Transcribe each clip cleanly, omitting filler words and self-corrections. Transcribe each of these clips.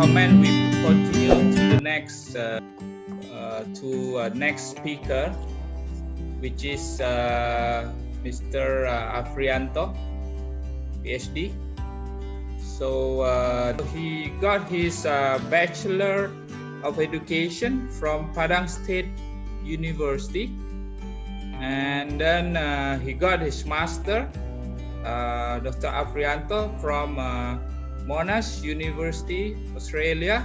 comment, we continue to the next next speaker, which is Mr. Afrianto, PhD. So he got his Bachelor of Education from Padang State University, and then he got his Master, Dr. Afrianto, from Monash University, Australia,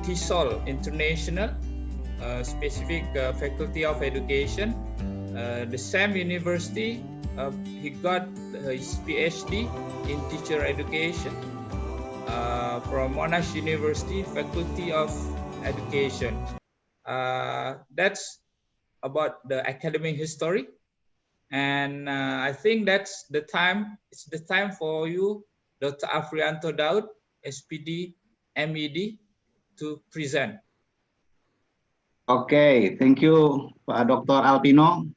TESOL International, specific Faculty of Education. The same university, he got his PhD in Teacher Education from Monash University, Faculty of Education. That's about the academic history. And I think that's the time. It's the time for you, Dr. Afrianto Daud, SPD, MED, to present. Okay, thank you, Dr. Alpino.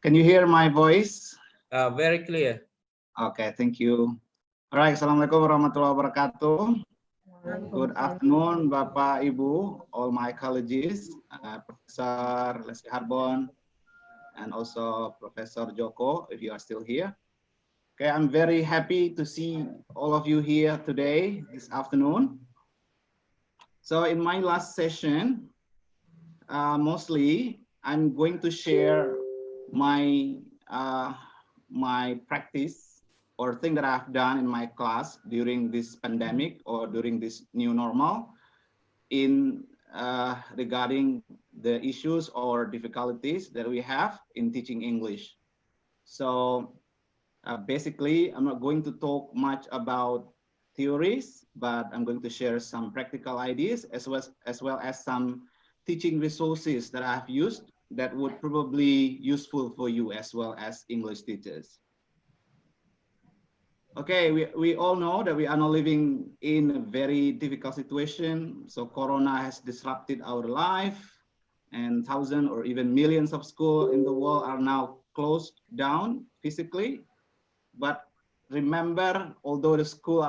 Can you hear my voice? Very clear. Okay, thank you. All right, Assalamualaikum warahmatullahi wabarakatuh. Good afternoon, Bapak, Ibu, all my colleagues, Professor Leslie Harbon, and also Professor Joko, if you are still here. Okay, I'm very happy to see all of you here today, this afternoon. So in my last session, mostly I'm going to share my my practice or thing that I've done in my class during this pandemic or during this new normal in regarding the issues or difficulties that we have in teaching English. So basically, I'm not going to talk much about theories, but I'm going to share some practical ideas as well as some teaching resources that I've used that would probably useful for you as well as English teachers. Okay, we all know that we are now living in a very difficult situation. So Corona has disrupted our life, and thousands or even millions of schools in the world are now closed down physically. But remember, although the schools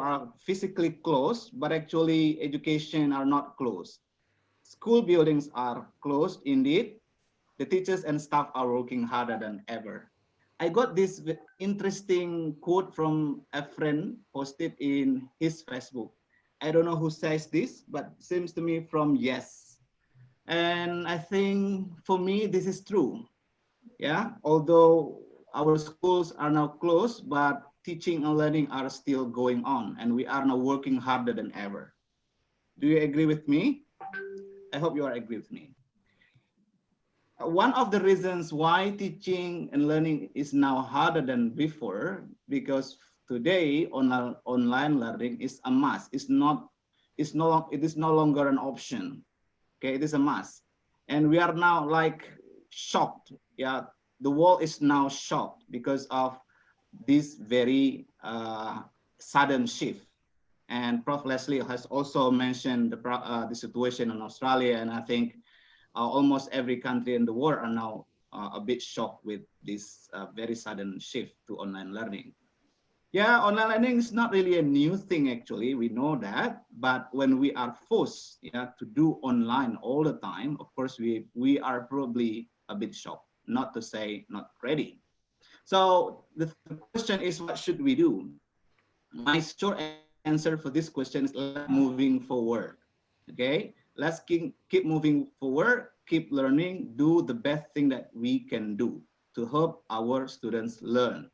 are physically closed, but actually education are not closed. School buildings are closed indeed. The teachers and staff are working harder than ever. I got this interesting quote from a friend posted in his Facebook. I don't know who says this, but it seems to me from Yes. And I think for me, this is true. Yeah, although our schools are now closed, but teaching and learning are still going on, and we are now working harder than ever. Do you agree with me? I hope you are agree with me. One of the reasons why teaching and learning is now harder than before, because today online learning is a must. It is no longer an option. Okay, it is a must, and we are now like shocked. Yeah, the world is now shocked because of this very sudden shift. And Prof. Leslie has also mentioned the situation in Australia, and I think almost every country in the world are now a bit shocked with this very sudden shift to online learning. Yeah, online learning is not really a new thing, actually. We know that, but when we are forced to do online all the time, of course, we are probably a bit shocked, not to say not ready. So the question is, what should we do? My short answer for this question is moving forward. Okay, let's keep moving forward, keep learning, do the best thing that we can do to help our students learn.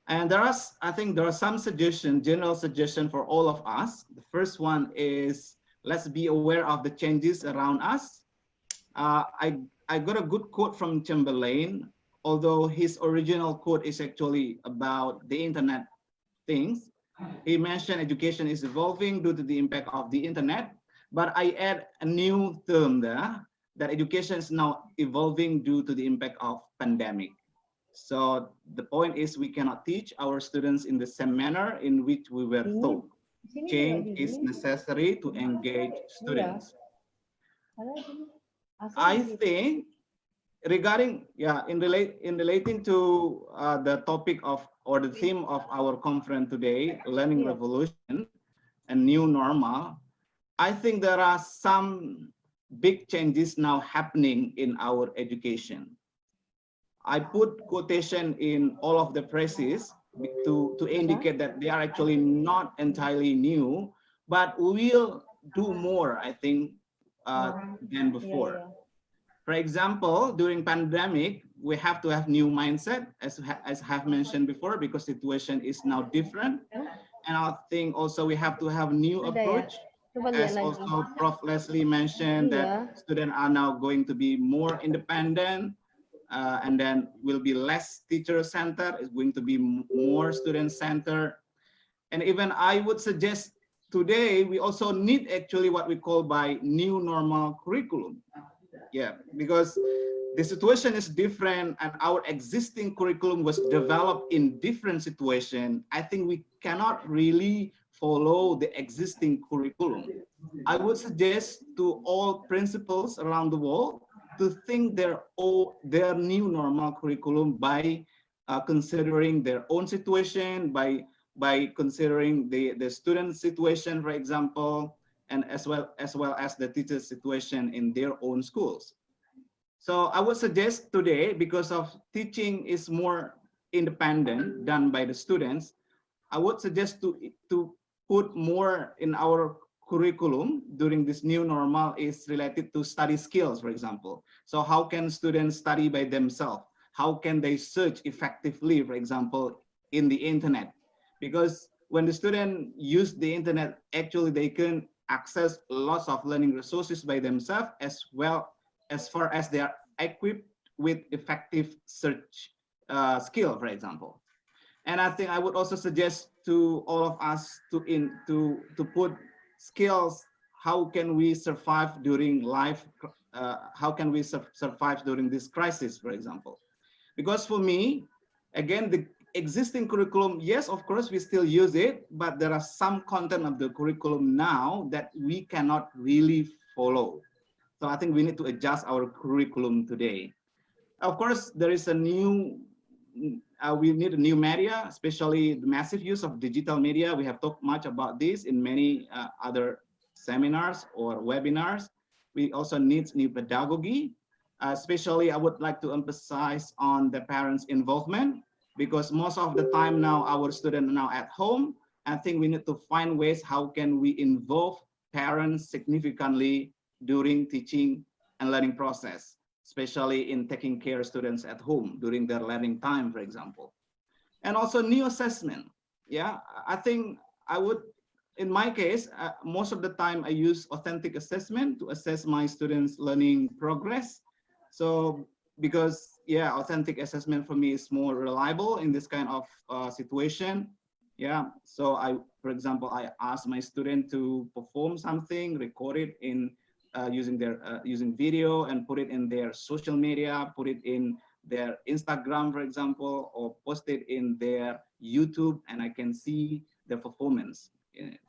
And I think there are some suggestions, general suggestions for all of us. The first one is, let's be aware of the changes around us. I got a good quote from Chamberlain, although his original quote is actually about the internet things. He mentioned education is evolving due to the impact of the internet, but I add a new term there, that education is now evolving due to the impact of pandemic. So the point is, we cannot teach our students in the same manner in which we were taught. Change is necessary to engage students. I think regarding, yeah, in relating to the topic of, or the theme of our conference today, learning revolution and new normal, I think there are some big changes now happening in our education. I put quotation in all of the phrases to indicate that they are actually not entirely new, but will do more, I think, than before. For example, during pandemic, we have to have new mindset, as I have mentioned before, because situation is now different. And I think also we have to have new approach, as also Prof. Leslie mentioned, that students are now going to be more independent, and then will be less teacher-centered, it's going to be more student-centered. And even I would suggest today, we also need actually what we call by new normal curriculum. Yeah, because the situation is different and our existing curriculum was developed in different situation. I think we cannot really follow the existing curriculum. I would suggest to all principals around the world to think their new normal curriculum by considering their own situation, by considering the student situation, for example, and as well as the teacher's situation in their own schools. So I would suggest today, because of teaching is more independent done by the students, I would suggest to put more in our curriculum during this new normal is related to study skills, for example. So how can students study by themselves? How can they search effectively, for example, in the internet? Because when the student use the internet, actually they can access lots of learning resources by themselves, as well as far as they are equipped with effective search skill, for example. And I think I would also suggest to all of us to put skills. How can we survive during life? How can we survive during this crisis, for example? Because for me, again, the existing curriculum, yes, of course, we still use it, but there are some content of the curriculum now that we cannot really follow. So I think we need to adjust our curriculum today. Of course, there is a new, we need a new media, especially the massive use of digital media. We have talked much about this in many other seminars or webinars. We also need new pedagogy. Especially, I would like to emphasize on the parents' involvement, because most of the time now our students are now at home. I think we need to find ways how can we involve parents significantly during teaching and learning process, especially in taking care of students at home during their learning time, for example. And also new assessment. Yeah, I think I would, in my case, most of the time I use authentic assessment to assess my students' learning progress. So because, yeah, authentic assessment for me is more reliable in this kind of situation. Yeah, so for example, I ask my student to perform something, record it in using video and put it in their social media, put it in their Instagram, for example, or post it in their YouTube, and I can see their performance.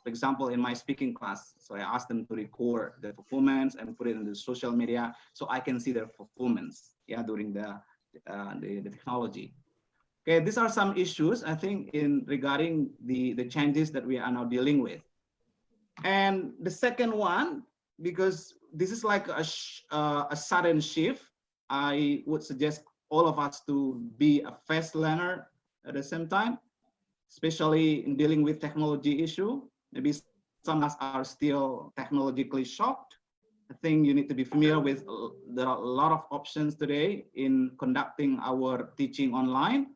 For example, in my speaking class, so I asked them to record the performance and put it in the social media, so I can see their performance, yeah, during the technology. Okay, these are some issues I think in regarding the changes that we are now dealing with. And the second one, because this is like a sudden shift, I would suggest all of us to be a fast learner at the same time, especially in dealing with technology issue. Maybe some of us are still technologically shocked. I think you need to be familiar with, there are a lot of options today in conducting our teaching online.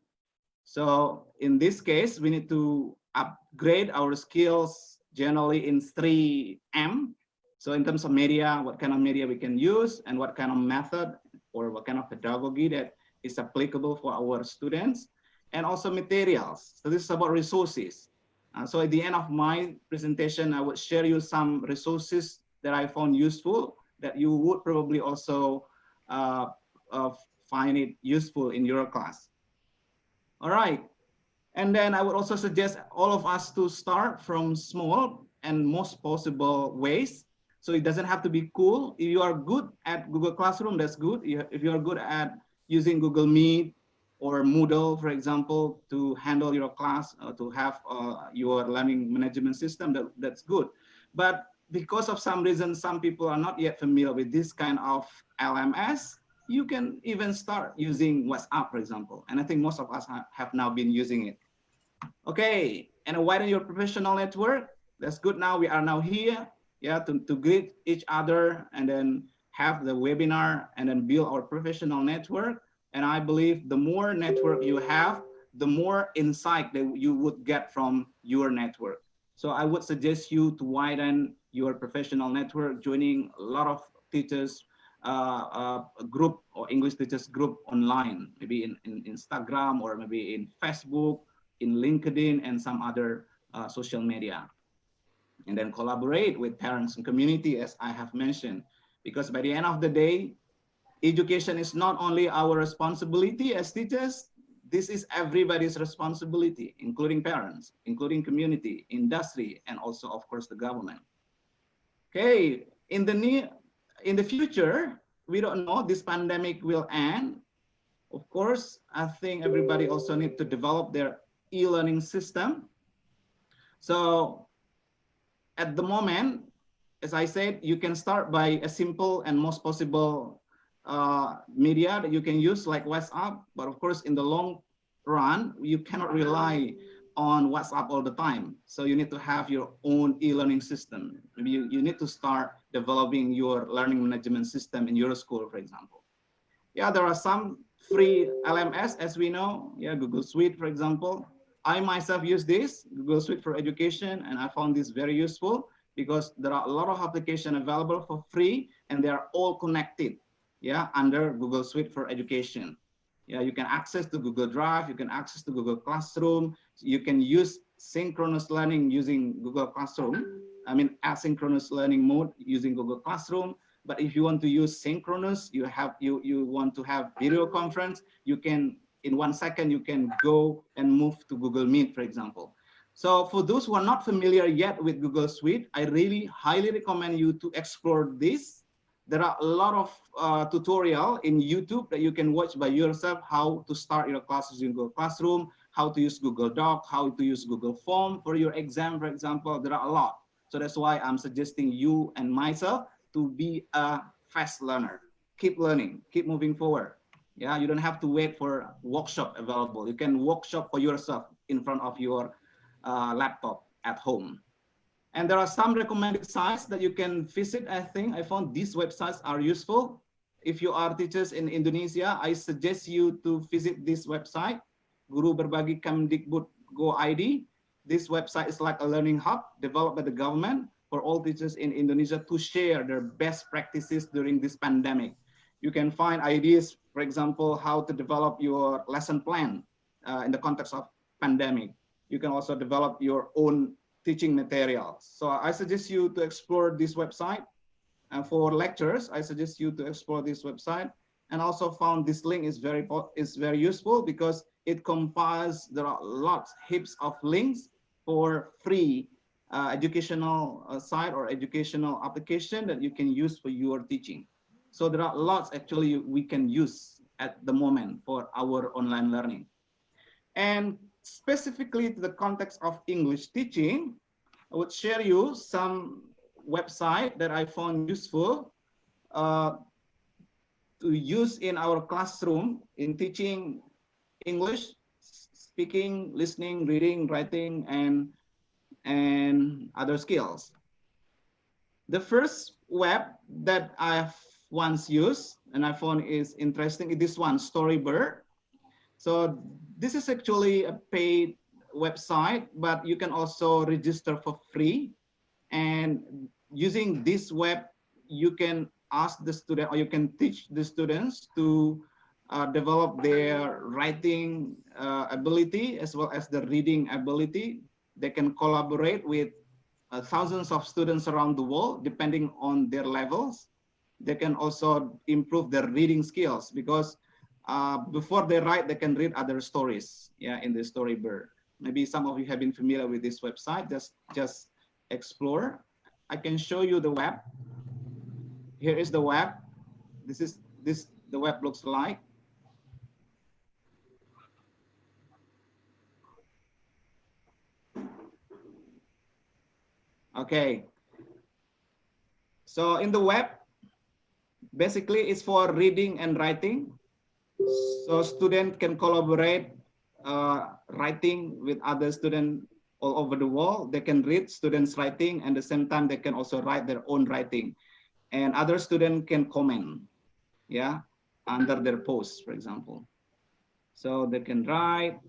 So in this case, we need to upgrade our skills generally in 3M. So in terms of media, what kind of media we can use and what kind of method or what kind of pedagogy that is applicable for our students, and also materials. So this is about resources. So at the end of my presentation, I would share you some resources that I found useful that you would probably also find it useful in your class. All right. And then I would also suggest all of us to start from small and most possible ways. So it doesn't have to be cool. If you are good at Google Classroom, that's good. If you are good at using Google Meet or Moodle, for example, to handle your class, to have your learning management system, that's good. But because of some reason, some people are not yet familiar with this kind of LMS, you can even start using WhatsApp, for example. And I think most of us have now been using it. Okay, and widen your professional network. That's good. Now we are now here, yeah, to greet each other and then have the webinar and then build our professional network. And I believe the more network you have, the more insight that you would get from your network. So I would suggest you to widen your professional network, joining a lot of teachers group or English teachers group online, maybe in Instagram or maybe in Facebook, in LinkedIn and some other social media. And then collaborate with parents and community, as I have mentioned, because by the end of the day, education is not only our responsibility as teachers, this is everybody's responsibility, including parents, including community, industry, and also, of course, the government. Okay, in the future, we don't know, this pandemic will end. Of course, I think everybody also need to develop their e-learning system. So at the moment, as I said, you can start by a simple and most possible media that you can use like WhatsApp. But of course, in the long run, you cannot rely on WhatsApp all the time. So you need to have your own e-learning system. Maybe you need to start developing your learning management system in your school, for example. Yeah, there are some free LMS, as we know. Yeah, Google Suite, for example. I myself use this, Google Suite for Education, and I found this very useful because there are a lot of applications available for free and they are all connected, yeah, under Google Suite for Education. Yeah, you can access to Google Drive, you can access to Google Classroom, you can use synchronous learning using Google Classroom. I mean, asynchronous learning mode using Google Classroom. But if you want to use synchronous, you want to have video conference, you can, in 1 second, you can go and move to Google Meet, for example. So for those who are not familiar yet with Google Suite, I really highly recommend you to explore this. There are a lot of tutorial in YouTube that you can watch by yourself, how to start your classes in Google Classroom, how to use Google Doc, how to use Google Form for your exam, for example. There are a lot. So that's why I'm suggesting you and myself to be a fast learner. Keep learning, keep moving forward. Yeah, you don't have to wait for workshop available. You can workshop for yourself in front of your laptop at home. And there are some recommended sites that you can visit. I think I found these websites are useful. If you are teachers in Indonesia, I suggest you to visit this website, Guru Berbagi Kemdikbud Go ID. This website is like a learning hub developed by the government for all teachers in Indonesia to share their best practices during this pandemic. You can find ideas, for example, how to develop your lesson plan in the context of pandemic. You can also develop your own teaching materials. So I suggest you to explore this website. And for lectures, I suggest you to explore this website. And also found this link is very useful because it compiles, there are lots, heaps of links for free educational site or educational application that you can use for your teaching. So there are lots actually we can use at the moment for our online learning. And specifically to the context of English teaching, I would share you some website that I found useful to use in our classroom in teaching English, speaking, listening, reading, writing, and other skills. The first web that I've once used and I found is interesting is this one, Storyboard. So this is actually a paid website, but you can also register for free. And using this web, you can ask the student or you can teach the students to develop their writing ability as well as the reading ability. They can collaborate with thousands of students around the world, depending on their levels. They can also improve their reading skills because before they write, they can read other stories, yeah, in the Storyboard. Maybe some of you have been familiar with this website. Just explore. I can show you the web. here is the web. This is the web looks like. Okay. So in the web, basically it's for reading and writing. So students can collaborate writing with other students all over the world. They can read students' writing, and at the same time they can also write their own writing. And other students can comment, yeah, under their posts, for example. So they can write,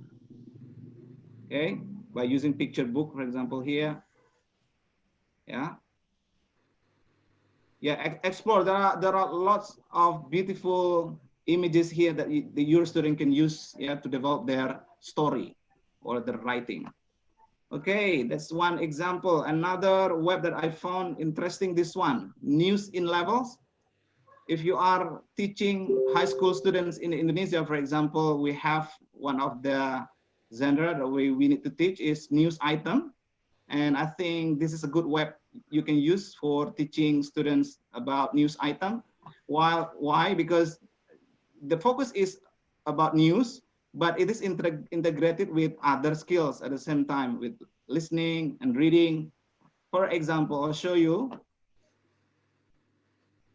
okay, by using picture book, for example, here. Yeah. Yeah, explore. There are lots of beautiful images here that your student can use, yeah, to develop their story or their writing. Okay, that's one example. Another web that I found interesting, this one, News in Levels. If you are teaching high school students in Indonesia, for example, we have one of the genre that we need to teach is news item. And I think this is a good web you can use for teaching students about news item. Why? Because the focus is about news, but it is integrated with other skills at the same time, with listening and reading. For example, I'll show you.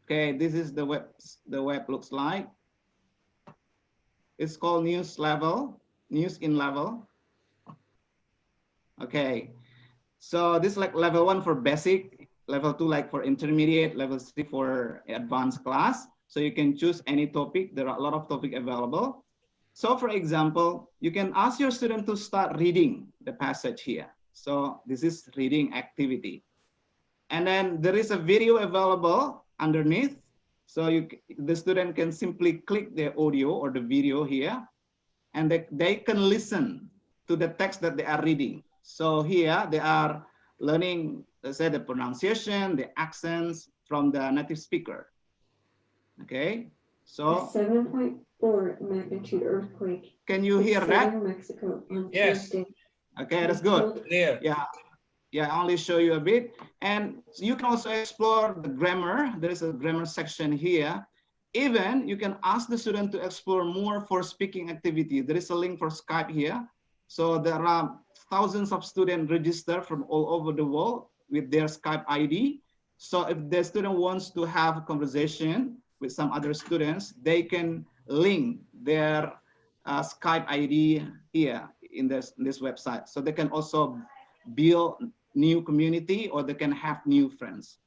Okay, this is the web looks like. It's called News in Level. Okay, so this is like level 1 for basic, level 2 like for intermediate, level 3 for advanced class. So you can choose any topic. There are a lot of topics available. So for example, you can ask your student to start reading the passage here. So this is reading activity. And then there is a video available underneath. So the student can simply click the audio or the video here, and they can listen to the text that they are reading. So here they are learning, let's say, the pronunciation, the accents from the native speaker. Okay, so 7.4 magnitude earthquake. Can you hear that? Mexico on Yes. Tuesday. Okay, that's good. Clear. Yeah, I only show you a bit. And you can also explore the grammar. There is a grammar section here. Even you can ask the student to explore more for speaking activity. There is a link for Skype here. So there are thousands of students registered from all over the world with their Skype ID. So if the student wants to have a conversation with some other students, they can link their Skype ID here in this website. So they can also build new community, or they can have new friends.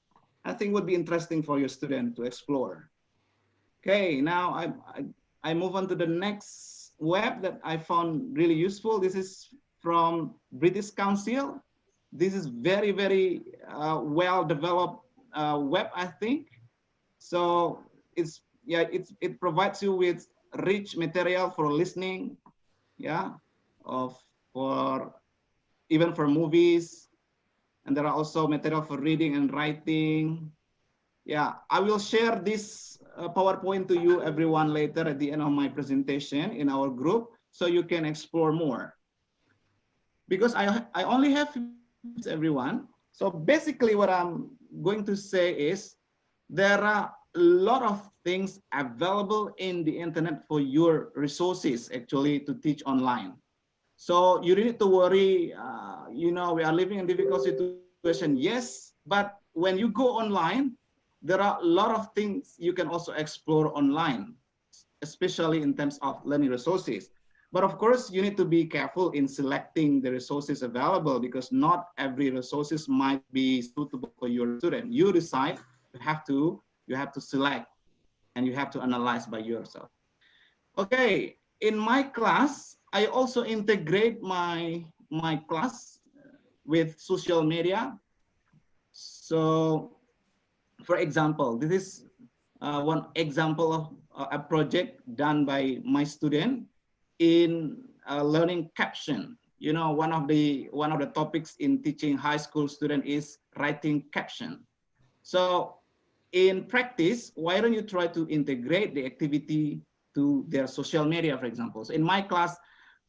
I think would be interesting for your student to explore. Okay, now I move on to the next web that I found really useful. This is from British Council. This is very, very well developed web, I think. So it provides you with rich material for listening, even for movies. And there are also material for reading and writing. Yeah, I will share this PowerPoint to you, everyone, later at the end of my presentation in our group, so you can explore more. Because I only have everyone. So basically what I'm going to say is there are a lot of things available in the internet for your resources actually to teach online. So you don't need to worry, we are living in a difficult situation, yes, but when you go online, there are a lot of things you can also explore online, especially in terms of learning resources. But of course, you need to be careful in selecting the resources available, because not every resources might be suitable for your student. You decide, you have to select, and you have to analyze by yourself. Okay, in my class, I also integrate my class with social media. So, for example, this is one example of a project done by my student in learning caption. One of the topics in teaching high school student is writing caption. So, in practice, why don't you try to integrate the activity to their social media, for example? So in my class,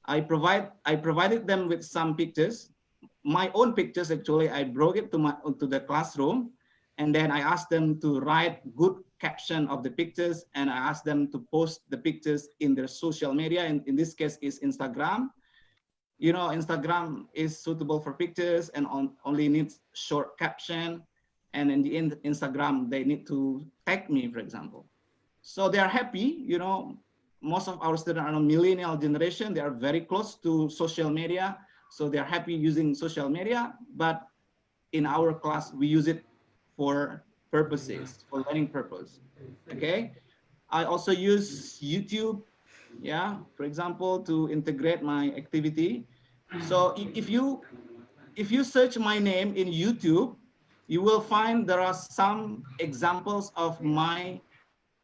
I provided them with some pictures, my own pictures actually. I brought it to the classroom, And then I ask them to write good caption of the pictures, and I ask them to post the pictures in their social media. And in this case is Instagram. You know, Instagram is suitable for pictures and only needs short caption. And in the end, Instagram, they need to tag me, for example. So they are happy. You know, most of our students are a millennial generation. They are very close to social media. So they are happy using social media. But in our class, we use it for purposes, for learning purpose. Okay. I also use YouTube, yeah, for example, to integrate my activity. So if you search my name in YouTube, you will find there are some examples of my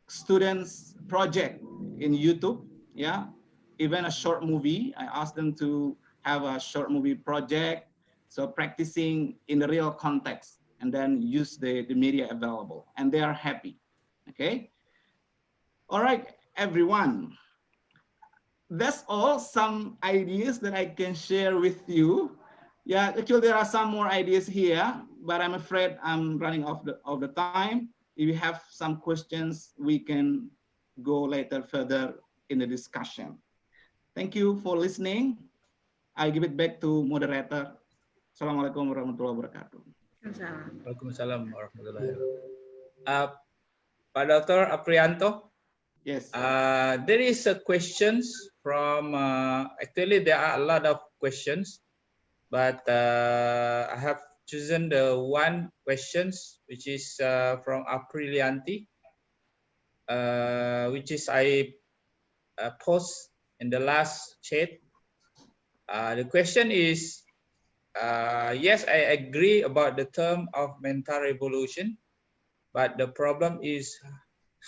students' project in YouTube. Yeah, even a short movie. I asked them to have a short movie project. So practicing in the real context, and then use the media available, and they are happy. Okay. All right, everyone. That's all some ideas that I can share with you. Yeah, actually there are some more ideas here, but I'm afraid I'm running off the time. If you have some questions, we can go later further in the discussion. Thank you for listening. I give it back to moderator. Assalamualaikum warahmatullahi wabarakatuh. Waalaikumsalam warahmatullahi wabarakatuh. Pak Dr. Afrianto, Yes. there is a questions from, actually there are a lot of questions, but I have chosen the one questions which is from Aprilianti, which is I post in the last chat. The question is, yes, I agree about the term of mental revolution, but the problem is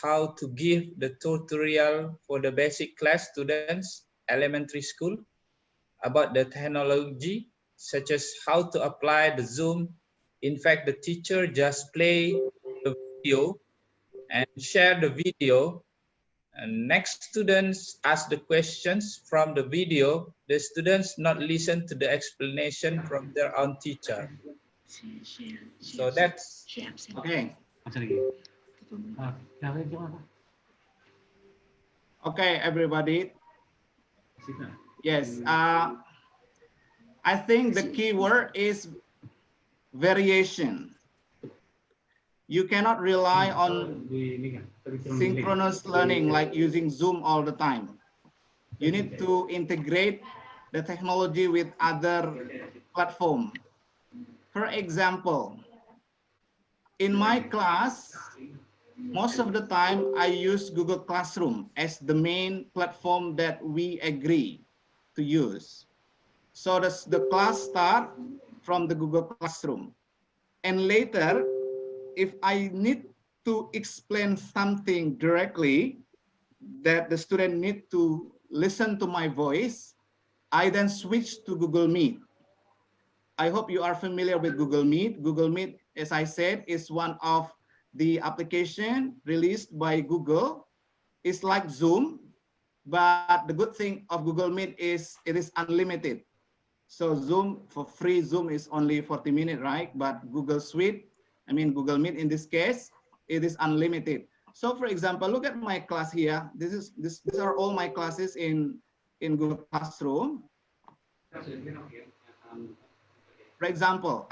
how to give the tutorial for the basic class students, elementary school, about the technology, such as how to apply the Zoom. In fact, the teacher just play the video and share the video, and next students ask the questions from the video. The students not listen to the explanation from their own teacher. So that's okay. Okay, everybody. Yes. I think the key word is variation. You cannot rely on synchronous learning like using Zoom all the time. You need to integrate the technology with other platform. For example, in my class, most of the time I use Google Classroom as the main platform that we agree to use. So the class start from the Google Classroom. And later, if I need to explain something directly that the student need to listen to my voice, I then switch to Google Meet. I hope you are familiar with Google Meet. Google Meet, as I said, is one of the application released by Google. It's like Zoom, but the good thing of Google Meet is it is unlimited. So Zoom, for free Zoom is only 40 minutes, right? But Google Suite, I mean Google Meet in this case, it is unlimited. So for example, look at my class here. These are all my classes in Google Classroom. For example,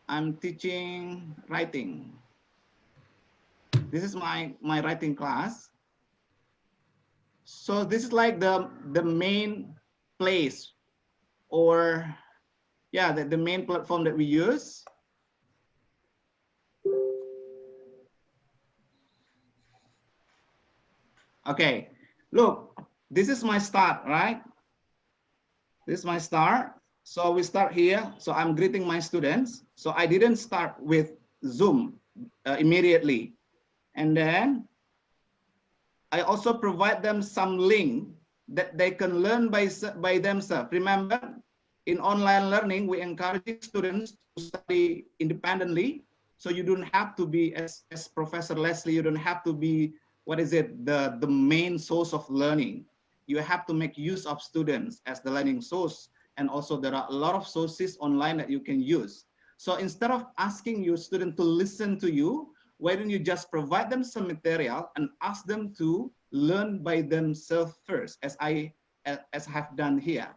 I'm teaching writing. This is my writing class. So this is like the main place, or yeah, the main platform that we use. Okay, look, this is my start, right? This is my start. So we start here. So I'm greeting my students. So I didn't start with Zoom immediately. And then I also provide them some link that they can learn by themselves. Remember, in online learning, we encourage students to study independently. So you don't have to be, as Professor Leslie, you don't have to be, what is it, the main source of learning. You have to make use of students as the learning source. And also there are a lot of sources online that you can use. So instead of asking your student to listen to you, why don't you just provide them some material and ask them to learn by themselves first, as I have done here.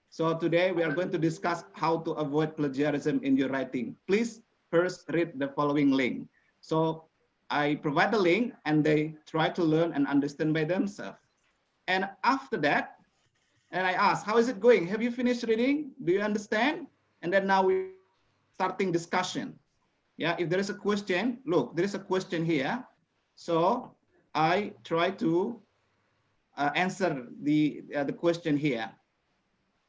So today we are going to discuss how to avoid plagiarism in your writing. Please first read the following link. So I provide the link and they try to learn and understand by themselves. And after that, and I ask, how is it going? Have you finished reading? Do you understand? And then now we starting discussion. Yeah, if there is a question, look, there is a question here. So I try to answer the question here.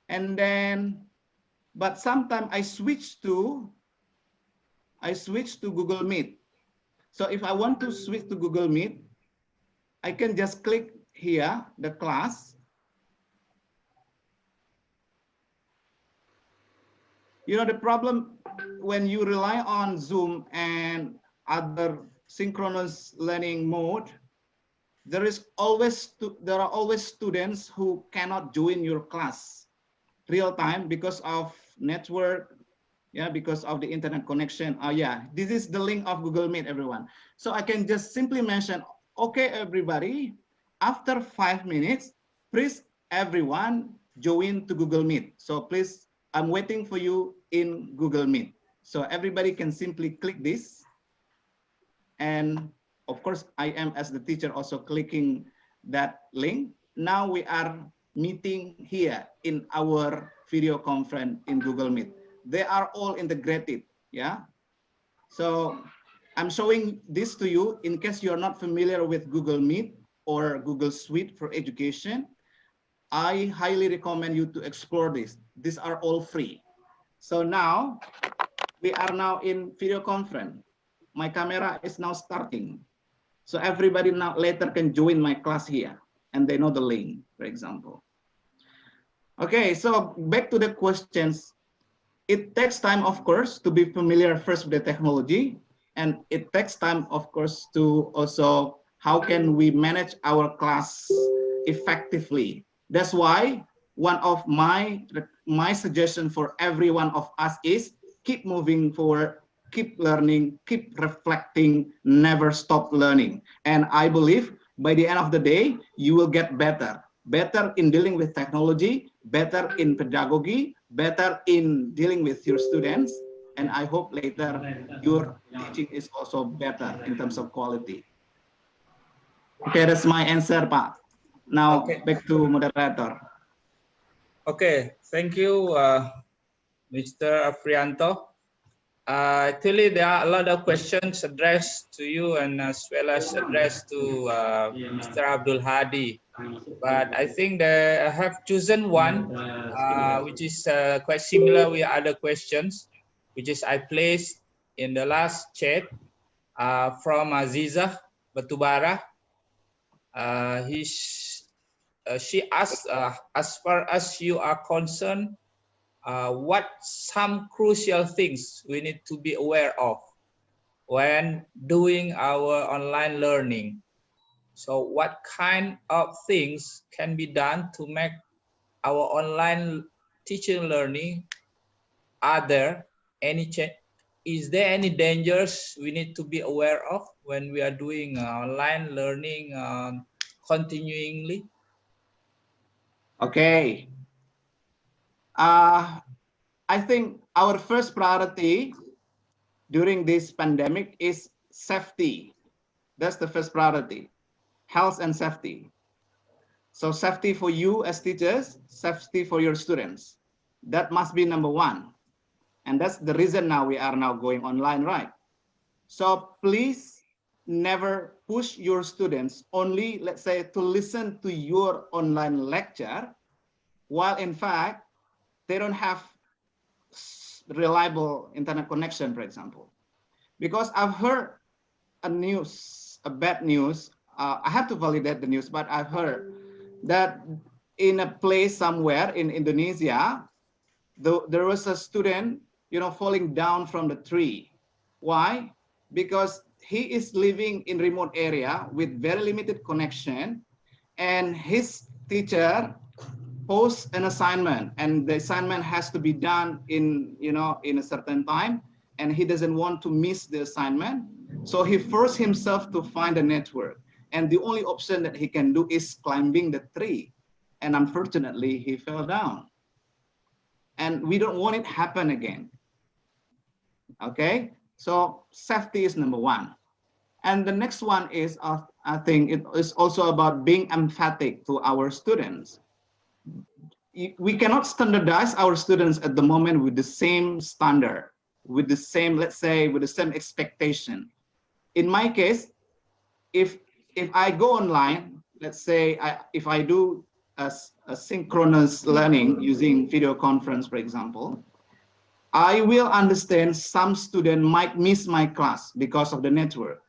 And then, but sometimes I switch to Google Meet. So if I want to switch to Google Meet, I can just click here, the class. You know, the problem when you rely on Zoom and other synchronous learning mode, there are always students who cannot join your class real time because of network, yeah, because of the internet connection. Yeah, this is the link of Google Meet, everyone. So I can just simply mention, okay, everybody, after 5 minutes, please everyone join to Google Meet. So please, I'm waiting for you in Google Meet. So everybody can simply click this. And of course, I am as the teacher also clicking that link. Now we are meeting here in our video conference in Google Meet. They are all integrated, yeah? So I'm showing this to you in case you're not familiar with Google Meet or Google Suite for Education. I highly recommend you to explore this. These are all free. So now we are now in video conference. My camera is now starting. So everybody now later can join my class here and they know the link, for example. Okay, so back to the questions. It takes time, of course, to be familiar first with the technology. And it takes time, of course, to also how can we manage our class effectively. That's why one of my suggestion for every one of us is keep moving forward, keep learning, keep reflecting, never stop learning. And I believe by the end of the day, you will get better in dealing with technology, better in pedagogy, better in dealing with your students. And I hope later your teaching is also better in terms of quality. Okay, that's my answer, Pak. Now okay. Back to moderator. Okay, thank you, Mr. Afrianto. Actually, there are a lot of questions addressed to you and as well as addressed to Mr. Abdul Hadi. But I think that I have chosen one, which is quite similar with other questions, which is I placed in the last chat from Aziza Batubara. She asked, as far as you are concerned, what some crucial things we need to be aware of when doing our online learning. So what kind of things can be done to make our online teaching learning? Are there any is there any dangers we need to be aware of when we are doing online learning continuingly? Okay. I think our first priority during this pandemic is safety. That's the first priority, health and safety. So safety for you as teachers, safety for your students. That must be number one. And that's the reason now we are now going online, right? So please never push your students only, let's say, to listen to your online lecture, while in fact, they don't have reliable internet connection, for example. Because I've heard a bad news. I have to validate the news, but I've heard that in a place somewhere in Indonesia, there was a student, falling down from the tree. Why? Because he is living in remote area with very limited connection, and his teacher post an assignment and the assignment has to be done in, in a certain time, and he doesn't want to miss the assignment. So he forced himself to find a network. And the only option that he can do is climbing the tree. And unfortunately, he fell down. And we don't want it to happen again. Okay, so safety is number one. And the next one is, I think it is also about being emphatic to our students. We cannot standardize our students at the moment with the same standard, with the same, let's say, with the same expectation. In my case, if I go online, let's say if I do a synchronous learning using video conference, for example, I will understand some student might miss my class because of the network.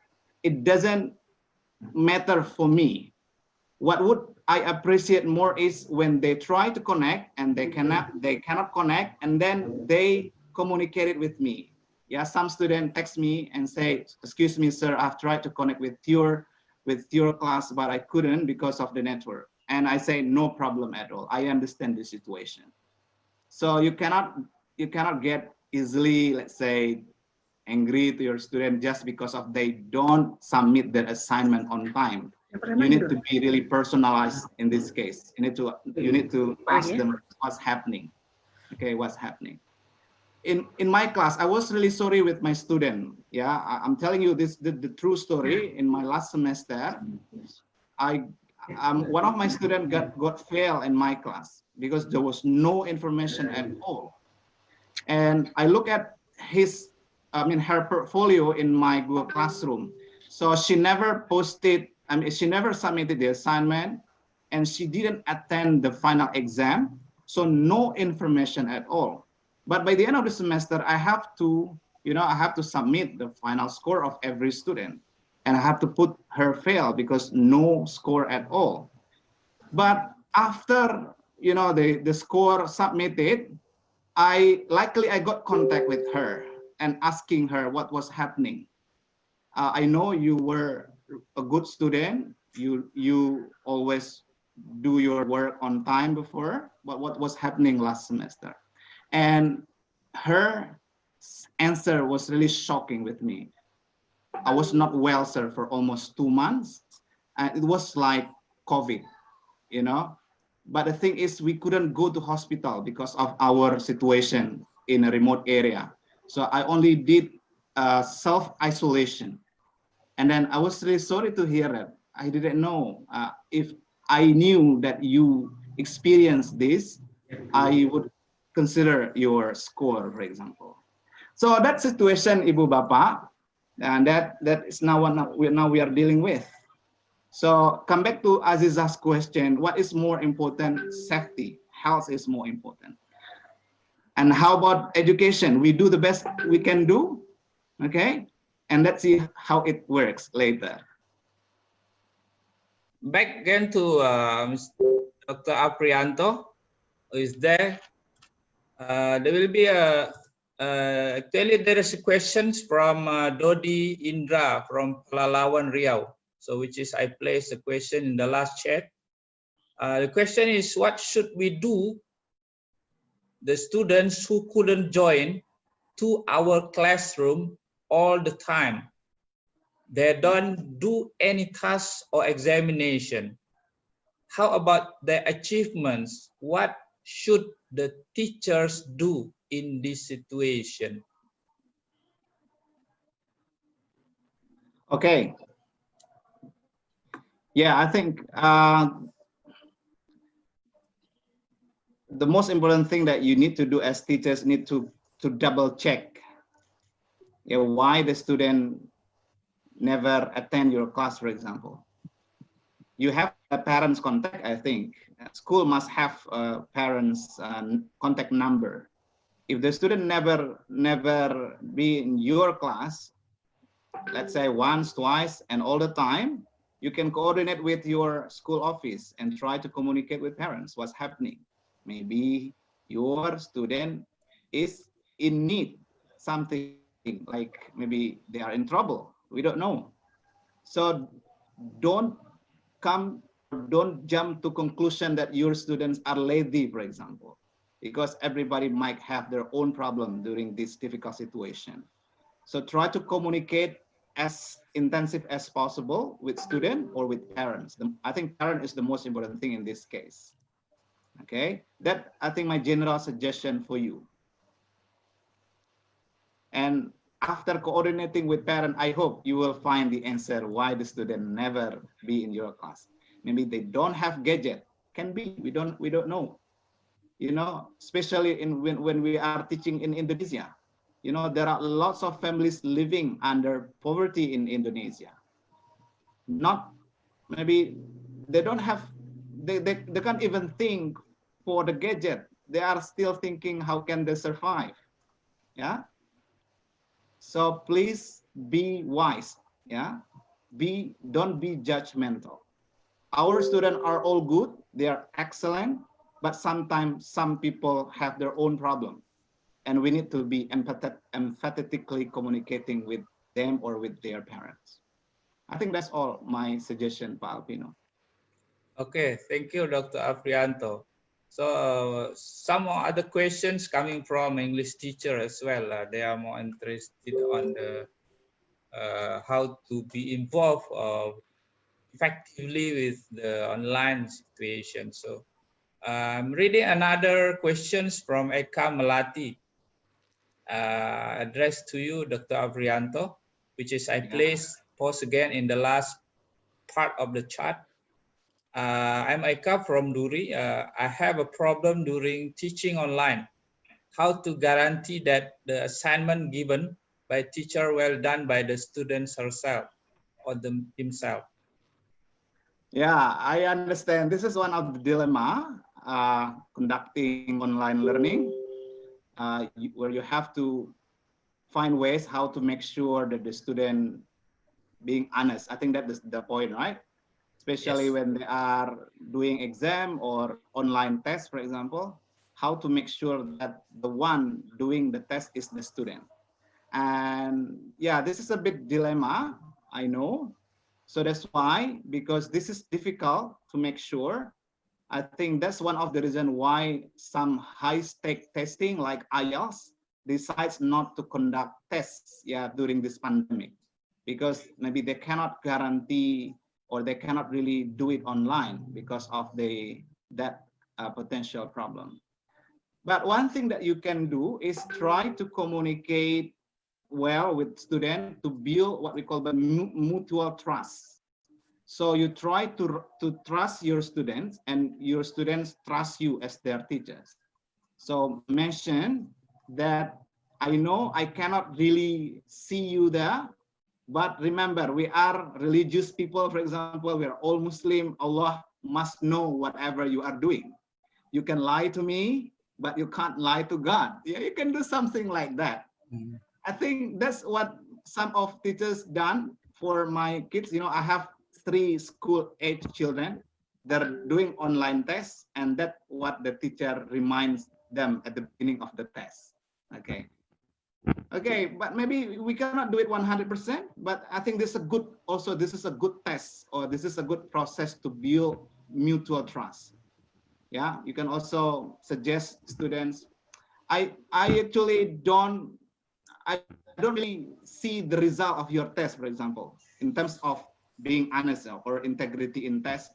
It doesn't matter for me. What would I appreciate more is when they try to connect and they cannot connect, and then they communicate it with me. Yeah, some student text me and say, "Excuse me, sir, I've tried to connect with your class, but I couldn't because of the network." And I say, "No problem at all. I understand the situation." So you cannot get easily, let's say, angry to your student just because of they don't submit their assignment on time. You need to be really personalized in this case. You need to ask them what's happening. Okay, what's happening. In my class, I was really sorry with my student. Yeah, I'm telling you this the true story. In my last semester, one of my students got failed in my class because there was no information at all. And I look at her portfolio in my Google Classroom. So she never posted, she never submitted the assignment, and she didn't attend the final exam. So no information at all. But by the end of the semester, I have to submit the final score of every student. And I have to put her fail because no score at all. But after, the score submitted, I got contact with her and asking her what was happening. I know you were a good student. You always do your work on time before, but what was happening last semester? And her answer was really shocking with me. I was not well, sir, for almost 2 months. And it was like COVID, But the thing is, we couldn't go to hospital because of our situation in a remote area. So I only did self-isolation. And then I was really sorry to hear that. I didn't know. If I knew that you experienced this, I would consider your score, for example. So that situation, Ibu Bapak, and that is now what we are dealing with. So come back to Aziza's question, what is more important? Safety, health is more important. And how about education? We do the best we can do, okay? And let's see how it works later. Back again to Dr. Afrianto, who is there. There will be actually there is a questions from Dodi Indra from TEFLIN Riau. So which is I placed a question in the last chat. The question is, what should we do the students who couldn't join to our classroom all the time? They don't do any tasks or examination. How about their achievements? What should the teachers do in this situation? Okay. Yeah, I think the most important thing that you need to do as teachers need to double check why the student never attend your class, for example. You have a parent's contact, I think. School must have a parent's contact number. If the student never be in your class, let's say once, twice, and all the time, you can coordinate with your school office and try to communicate with parents what's happening. Maybe your student is in need something, like maybe they are in trouble. We don't know. So don't come don't jump to conclusion that your students are lazy, for example, because everybody might have their own problem during this difficult situation. So try to communicate as intensive as possible with student or with parents. I think parent is the most important thing in this case. Okay, that I think my general suggestion for you. And after coordinating with parent, I hope you will find the answer why the student never be in your class. Maybe they don't have gadget. Can be, we don't know. You know, especially when we are teaching in Indonesia. You know, there are lots of families living under poverty in Indonesia. Not, maybe they don't have, they can't even think for the gadget. They are still thinking, how can they survive? Yeah. So please be wise. Yeah. Don't be judgmental. Our students are all good. They are excellent. But sometimes some people have their own problem. And we need to be empathetically communicating with them or with their parents. I think that's all my suggestion, Pak Alpino. Okay, thank you, Dr. Afrianto. So some other questions coming from English teacher as well. They are more interested on the how to be involved effectively with the online situation. So I'm reading another questions from Eka Melati, addressed to you, Dr. Afrianto, which is I post again in the last part of the chat. I'm Eka from Duri. I have a problem during teaching online. How to guarantee that the assignment given by teacher well done by the students herself or himself? Yeah, I understand. This is one of the dilemma conducting online learning, where you have to find ways how to make sure that the student being honest. I think that is the point, right? Especially when they are doing exam or online test, for example, how to make sure that the one doing the test is the student. And yeah, this is a bit dilemma, I know. So that's why, because this is difficult to make sure, I think that's one of the reasons why some high-stake testing like IELTS decides not to conduct tests during this pandemic, because maybe they cannot guarantee or they cannot really do it online because of that potential problem. But one thing that you can do is try to communicate well with students to build what we call the mutual trust. So you try to trust your students and your students trust you as their teachers. So mention that I know I cannot really see you there, but remember, we are religious people, for example, we are all Muslim. Allah must know whatever you are doing. You can lie to me, but you can't lie to God. Yeah, you can do something like that. I think that's what some of teachers done for my kids. You know, I have 3 school-age children. They're doing online tests, and that's what the teacher reminds them at the beginning of the test. Okay, but maybe we cannot do it 100%, but I think this is a good, also this is a good test, or this is a good process to build mutual trust. Yeah, you can also suggest students, I actually don't really see the result of your test, for example, in terms of being honest or integrity in test.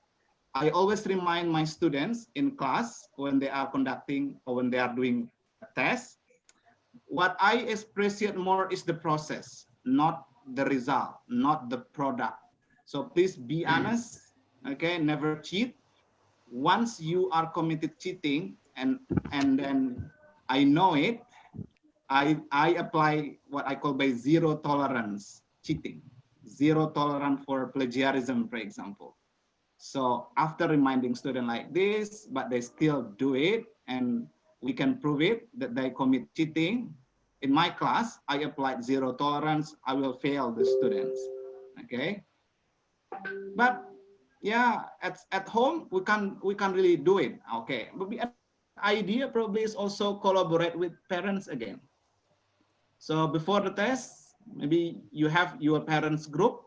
I always remind my students in class when they are conducting or when they are doing a test, what I appreciate more is the process, not the result, not the product. So please be honest, okay, never cheat. Once you are committed cheating and then I know it, I apply what I call by zero tolerance cheating, zero tolerance for plagiarism, for example. So after reminding students like this, but they still do it, and we can prove it that they commit cheating, in my class, I applied zero tolerance. I will fail the students, okay? But yeah, at home, we can't really do it, okay? But the idea probably is also collaborate with parents again. So before the test, maybe you have your parents group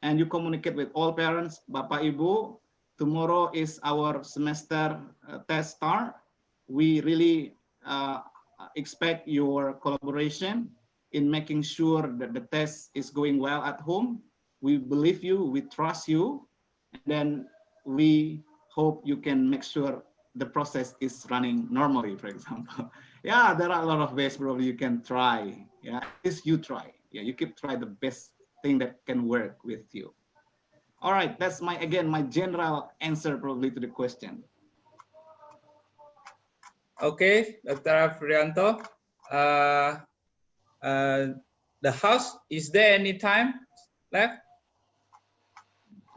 and you communicate with all parents, Bapak Ibu, tomorrow is our semester test start. We really expect your collaboration in making sure that the test is going well at home. We believe you, we trust you, and then we hope you can make sure the process is running normally, for example. Yeah, there are a lot of ways probably you can try. Yeah, at least you try. Yeah, you keep try the best thing that can work with you. All right, that's my general answer probably to the question. Okay, Dr. Afrianto. The house, is there any time left?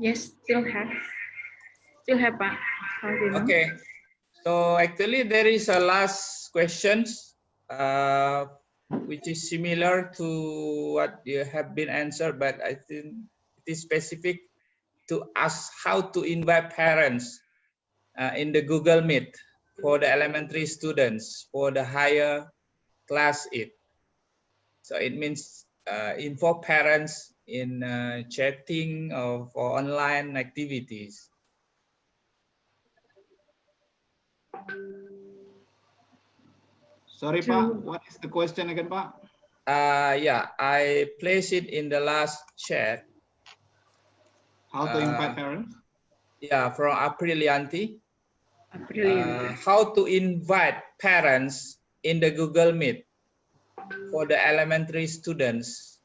Yes, still have, Pak. How do you know? Okay, so actually there is a last questions which is similar to what you have been answered, but I think it is specific to ask how to invite parents in the Google Meet for the elementary students for the higher class it. So it means involve parents in chatting or for online activities. Sorry, Pak, what is the question again, Pak? Yeah, I place it in the last chat. How to invite parents? Yeah, from Aprilianti. Aprilianti. How to invite parents in the Google Meet for the elementary students.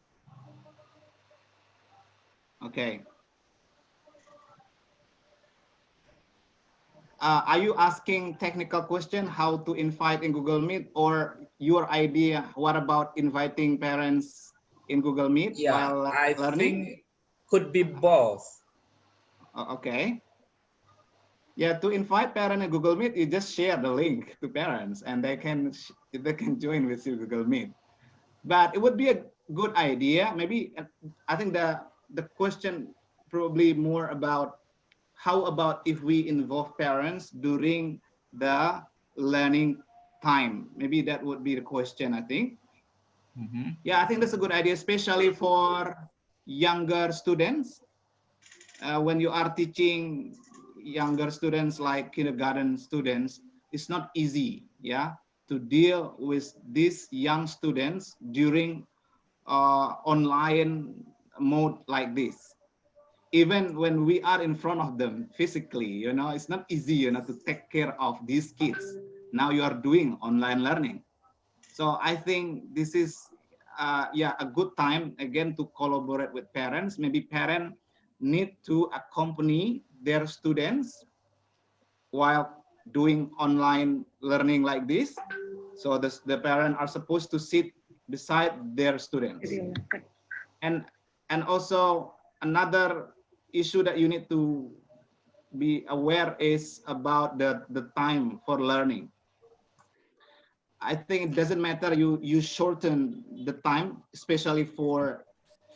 Okay. Are you asking technical question how to invite in Google Meet, or your idea what about inviting parents in Google Meet while I learning? think could be both. Okay. Yeah, to invite parents in Google Meet, you just share the link to parents and they can join with you Google Meet. But it would be a good idea. Maybe I think the question probably more about how about if we involve parents during the learning time? Maybe that would be the question, I think. Yeah, I think that's a good idea, especially for younger students. When you are teaching younger students like kindergarten students, it's not easy, yeah, to deal with these young students during online mode like this. Even when we are in front of them physically, you know, it's not easy, you know, to take care of these kids. Now you are doing online learning. So I think this is, yeah, a good time again to collaborate with parents. Maybe parents need to accompany their students while doing online learning like this. So the parents are supposed to sit beside their students. And also another issue that you need to be aware is about the time for learning. I think it doesn't matter you shorten the time, especially for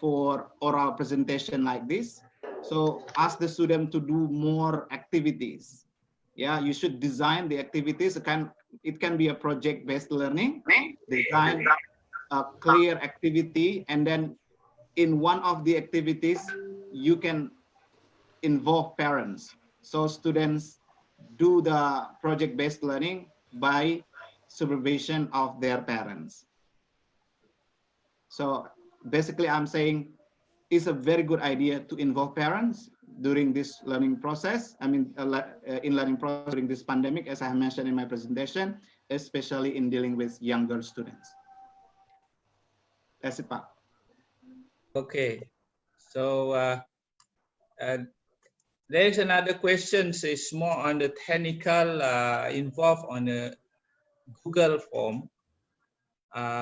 oral presentation like this. So ask the student to do more activities. Yeah, you should design the activities. It can be a project-based learning. Design a clear activity, and then in one of the activities, you can involve parents. So students do the project-based learning by supervision of their parents. So basically I'm saying it's a very good idea to involve parents during this learning process. I mean, in learning process during this pandemic, as I mentioned in my presentation, especially in dealing with younger students. That's it, Pak. Okay, so there is another question. It's more on the technical involved on the Google form,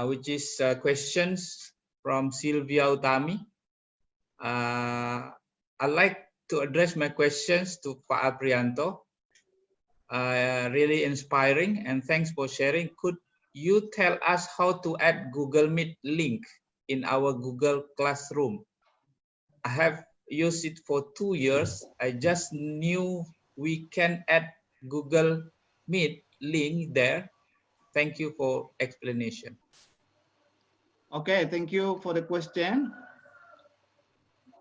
which is questions from Sylvia Utami. I'd like to address my questions to Pak Aprilianto. Really inspiring, and thanks for sharing. Could you tell us how to add Google Meet link in our Google Classroom? I have used it for 2 years. I just knew we can add Google Meet link there. Thank you for explanation. Okay, thank you for the question.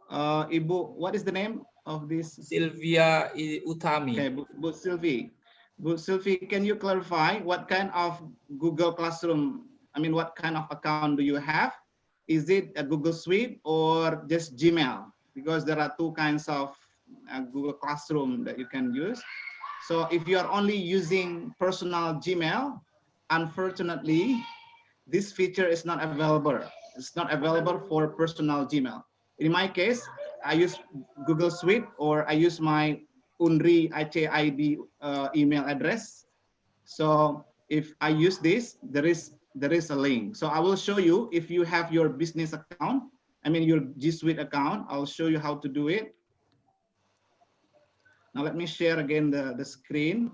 Ibu, what is the name of this? Sylvia Utami. Okay, Bu Sylvie. Bu Sylvie, can you clarify what kind of Google Classroom, I mean, what kind of account do you have? Is it a Google Suite or just Gmail? Because there are two kinds of Google Classroom that you can use. So if you are only using personal Gmail, unfortunately, this feature is not available. It's not available for personal Gmail. In my case, I use Google Suite or I use my UNRI HID email address. So if I use this, there is a link. So I will show you if you have your business account, I mean your G Suite account, I'll show you how to do it. Now let me share again the screen.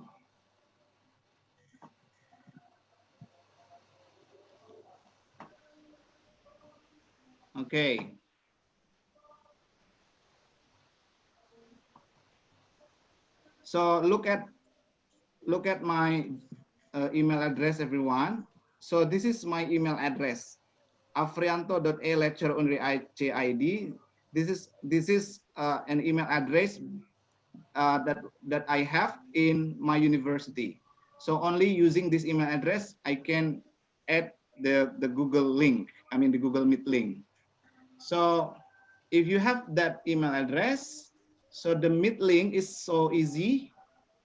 Okay. So look at my email address, everyone. So this is my email address, afrianto.a@lecture_unri.id. This is an email address that I have in my university. So only using this email address, I can add the Google link, I mean the Google Meet link. So if you have that email address, so the Meet link is so easy.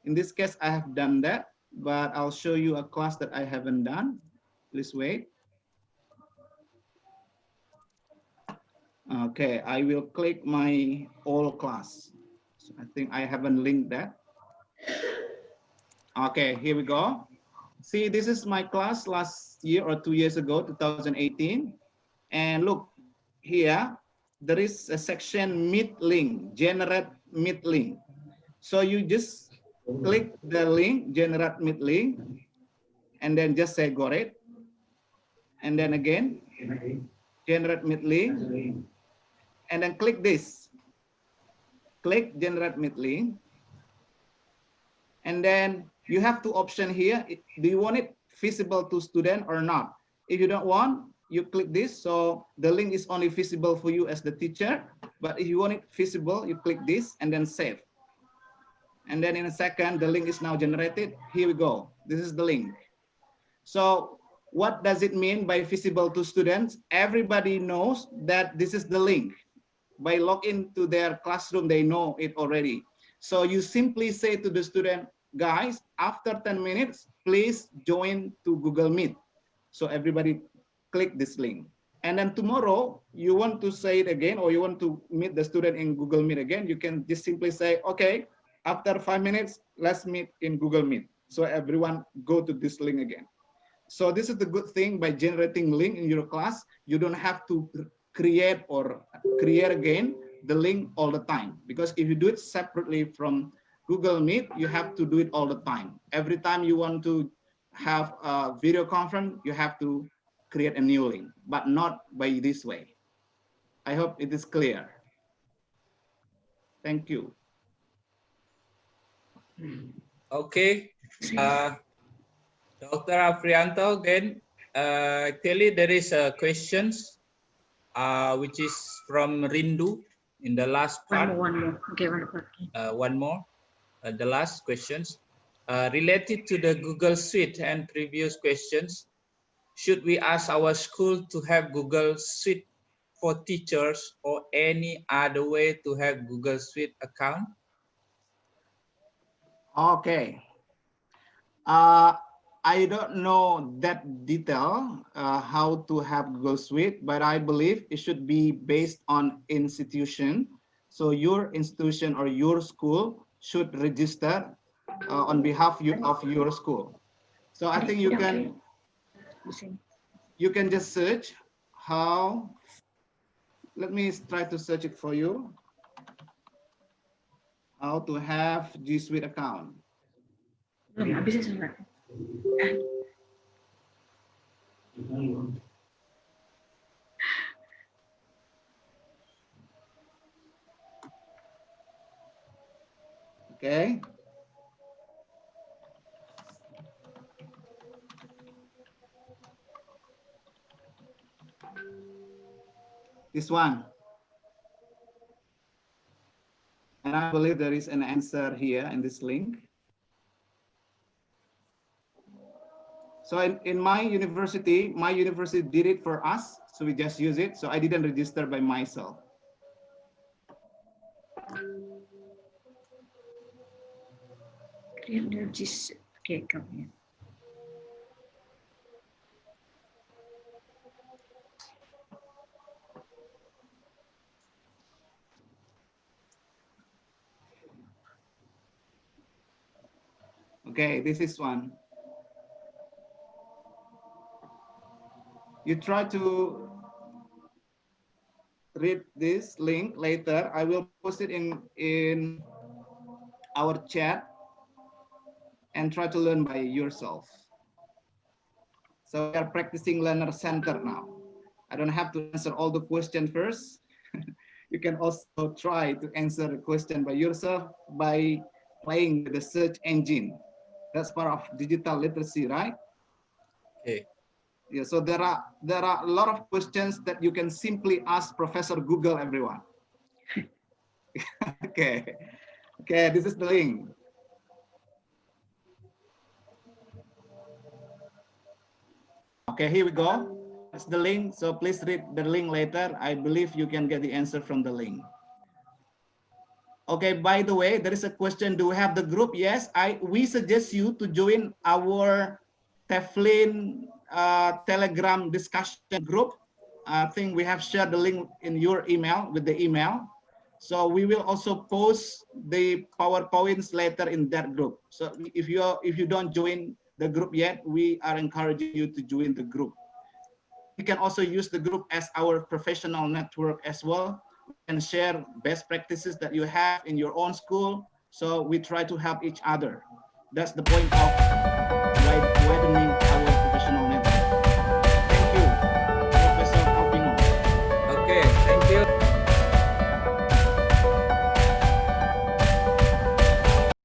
In this case, I have done that, but I'll show you a class that I haven't done. Please wait. Okay, I will click my all class. So I think I haven't linked that. Okay, here we go. See, this is my class last year or 2 years ago, 2018. And look, here, there is a section Meet link, generate Meet link. So you just click the link, generate Meet link, and then just say got it. And then again, generate Meet link, and then click this. Click generate Meet link. And then you have two options here. Do you want it visible to student or not? If you don't want, you click this. So the link is only visible for you as the teacher. But if you want it visible, you click this and then save. And then in a second, the link is now generated. Here we go. This is the link. So what does it mean by visible to students? Everybody knows that this is the link. By login to their classroom, they know it already. So you simply say to the student, guys, after 10 minutes, please join to Google Meet. So everybody click this link. And then tomorrow, you want to say it again, or you want to meet the student in Google Meet again, you can just simply say, okay, after 5 minutes, let's meet in Google Meet. So everyone go to this link again. So this is the good thing by generating link in your class. You don't have to create again the link all the time, because if you do it separately from Google Meet, you have to do it all the time. Every time you want to have a video conference, you have to create a new link, but not by this way. I hope it is clear. Thank you. Okay, Dr. Afrianto, again, actually there is a questions which is from Rindu in the last part. One more. Okay, one more. One more, the last questions related to the Google Suite and previous questions. Should we ask our school to have Google Suite for teachers or any other way to have Google Suite account? Okay. I don't know that detail, how to have Google Suite, but I believe it should be based on institution. So your institution or your school should register on behalf of your school. So I think you can just search how. Let me try to search it for you. How to have G Suite account. Okay. This one. And And I believe there is an answer here in this link. So in my university did it for us. So we just use it. So I didn't register by myself. Create the gist. Okay, come here. Okay, this is one. You try to read this link later. I will post it in our chat and try to learn by yourself. So we are practicing learner center now. I don't have to answer all the questions first. You can also try to answer the question by yourself by playing with the search engine. That's part of digital literacy, right? Okay. Yeah, so there are a lot of questions that you can simply ask Professor Google, everyone. Okay, this is the link. Okay, here we go. That's the link. So please read the link later. I believe you can get the answer from the link. Okay, by the way, there is a question. Do we have the group? Yes, we suggest you to join our TEFLIN Telegram discussion group. I think we have shared the link in your email with the email. So we will also post the PowerPoints later in that group. So if you don't join the group yet, we are encouraging you to join the group. You can also use the group as our professional network as well, and share best practices that you have in your own school. So we try to help each other. That's the point of widening